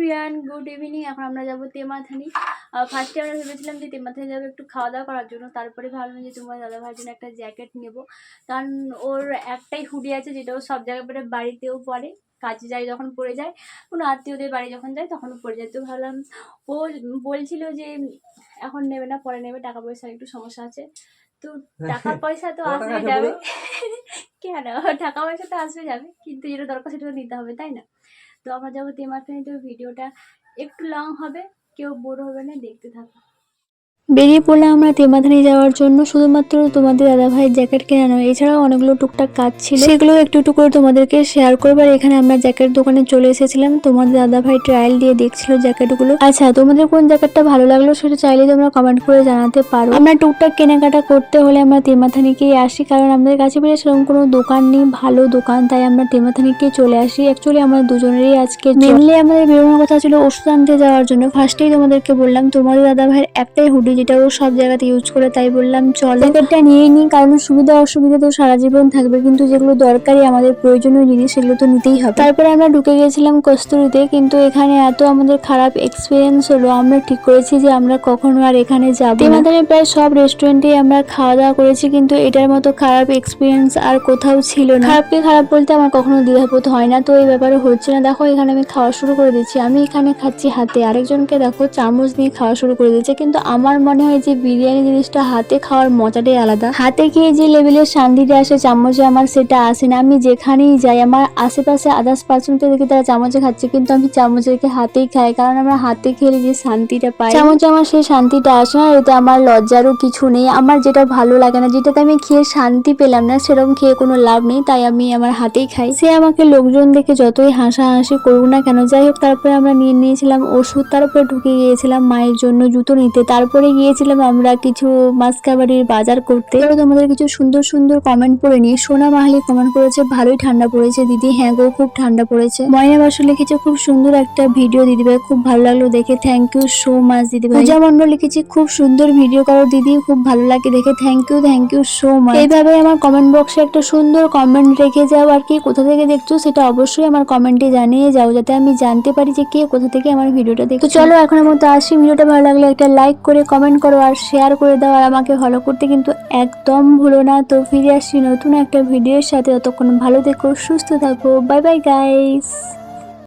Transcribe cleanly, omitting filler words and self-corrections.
Everyone, good evening. এখন আমরা যাবো তেমাথানি। ফার্স্টে আমরা ভেবেছিলাম যে তেমাথানি যাবো একটু খাওয়া দাওয়া করার জন্য, তারপরে ভাবলাম যে তোমার দাদাভাইয়ের জন্য একটা জ্যাকেট নেবো, কারণ ওর একটাই হুডি আছে যেটা ও সব জায়গায় পরে, বাড়িতেও পরে, কাজে যায় যখন পরে যায়, কোনো আত্মীয়দের বাড়ি যখন যায় তখনও পরে যায়। তো ভাবলাম, ও বলছিল যে এখন নেবে না, পরে নেবে, টাকা পয়সার একটু সমস্যা আছে। তো টাকা পয়সা তো আসবে যাবে কেন, টাকা পয়সা তো আসবে যাবে, কিন্তু যেটা দরকার সেটা তো নিতে হবে, তাই না? তো আমরা যাবো তেমাথানি। তো ভিডিওটা একটু লং হবে, কেউ বোর হবে না, দেখতে থাকো। বেরিয়ে পড়লাম আমরা তেমাথানি যাওয়ার জন্য। শুধুমাত্র তোমাদের দাদাভাইয়ের জ্যাকেট কেনা নয়, এছাড়াও অনেকগুলো টুকটাক কাজ ছিল, সেগুলো একটু একটু করে তোমাদেরকে শেয়ার করবো। আর এখানে আমরা জ্যাকেট দোকানে চলে এসেছিলাম, তোমাদের দাদাভাই ট্রায়াল দিয়ে দেখছিল জ্যাকেটগুলো। আচ্ছা, তোমাদের কোন জ্যাকেটটা ভালো লাগলো সেটা চাইলে তোমরা কমেন্ট করে জানাতে পারো। আমরা টুকটাক কেনাকাটা করতে হলে আমরা তেমাথানিকেই আসি, কারণ আমাদের কাছে বেশ সেরকম কোনো দোকান নেই, ভালো দোকান, তাই আমরা তেমাথানিকে চলে আসি। অ্যাকচুয়ালি আমাদের দুজনেরই আজকে মেনলি আমাদের বেরোনোর কথা ছিল ওষুধ আনতে যাওয়ার জন্য। ফার্স্টেই তোমাদেরকে বললাম তোমাদের দাদাভাইয়ের একটাই হুডি যেটা ও সব জায়গাতে ইউজ করে, তাই বললাম চল জ্যাকেটটা নিয়েই নিই, কারণ সুবিধা অসুবিধা তো সারা জীবন থাকবে, কিন্তু যেগুলো দরকারি আমাদের প্রয়োজনীয় জিনিস সেগুলো তো নিতেই হবে। তারপরে আমরা ঢুকে গেছিলাম কস্তুরিতে, কিন্তু এখানে এত আমাদের খারাপ এক্সপিরিয়েন্স হলো, আমরা ঠিক করেছি যে আমরা কখনো আর এখানে যাবো না। তেমাথানির প্রায় সব রেস্টুরেন্টে আমরা খাওয়া দাওয়া করেছি, কিন্তু এটার মতো খারাপ এক্সপিরিয়েন্স আর কোথাও ছিল না। খারাপকে খারাপ বলতে আমার কখনো দ্বিধাবোধ হয় না, তো এই ব্যাপারে হচ্ছে না। দেখো এখানে আমি খাওয়া শুরু করে দিচ্ছি, আমি এখানে খাচ্ছি হাতে, আরেকজনকে দেখো চামচ নিয়ে খাওয়া শুরু করে দিচ্ছে। কিন্তু আমার মনে হয় যে বিরিয়ানি জিনিসটা হাতে খাওয়ার মজাটাই আলাদা। হাতে খেয়ে যে লেভেলের শান্তিটা আসে চামচে আমার সেটা আসে না। আমি যেখানেই যাই আমার আশেপাশে আদার্স পার্সনকে দেখি তারা চামচে খাচ্ছে, কিন্তু আমি চামচে রেখে হাতেই খাই, কারণ আমরা হাতে খেলে যে শান্তিটা পাই চামচে আমার সেই শান্তিটা আসে না। এতে আমার লজ্জারও কিছু নেই, আমার যেটা ভালো লাগে না, যেটাতে আমি খেয়ে শান্তি পেলাম না, সেরকম খেয়ে কোনো লাভ নেই, তাই আমি আমার হাতেই খাই। সে আমাকে লোকজন দেখে যতই হাসাহাসি করুক না কেন। যাই হোক, তারপরে আমরা নিয়ে নিয়েছিলাম ওষুধ, তারপরে ঢুকে গিয়েছিলাম মায়ের জন্য জুতো নিতে, তারপরে গিয়েছিলাম আমরা কিছু মাসকাবাড়ির বাজার করতে। তোমাদের কিছু সুন্দর সুন্দর কমেন্ট পড়ে নিয়ে। সোনা মাহালি কমেন্ট করেছে ভালোই ঠান্ডা পড়েছে দিদি। হ্যাঁ গো, খুব ঠান্ডা পড়েছে। ময়না বাসু লিখেছে খুব সুন্দর একটা ভিডিও দিদিভাই, খুব ভালো লাগলো দেখে, থ্যাংক ইউ সো মাচ দিদিভাই। পূজা মন্ডল লিখেছি খুব সুন্দর ভিডিও করো দিদি, খুব ভালো লাগে দেখে, থ্যাংক ইউ সো মাচ। এইভাবে আমার কমেন্ট বক্সে একটা সুন্দর কমেন্ট রেখে যাও, আর কি কোথা থেকে দেখছো সেটা অবশ্যই আমার কমেন্টে জানিয়ে যাও, যাতে আমি জানতে পারি যে কে কোথা থেকে আমার ভিডিওটা দেখছো। চলো এখনের মতো আসি, ভিডিওটা ভালো লাগলে একটা লাইক করে কমেন্ট করো আর শেয়ার করে দাও, আর আমাকে ফলো করতে কিন্তু একদম ভুলো না। তো ফিরে আসছি নতুন একটা ভিডিওর সাথে, ততক্ষণ ভালো থেকো, সুস্থ থাকো, বাই বাই গাইস।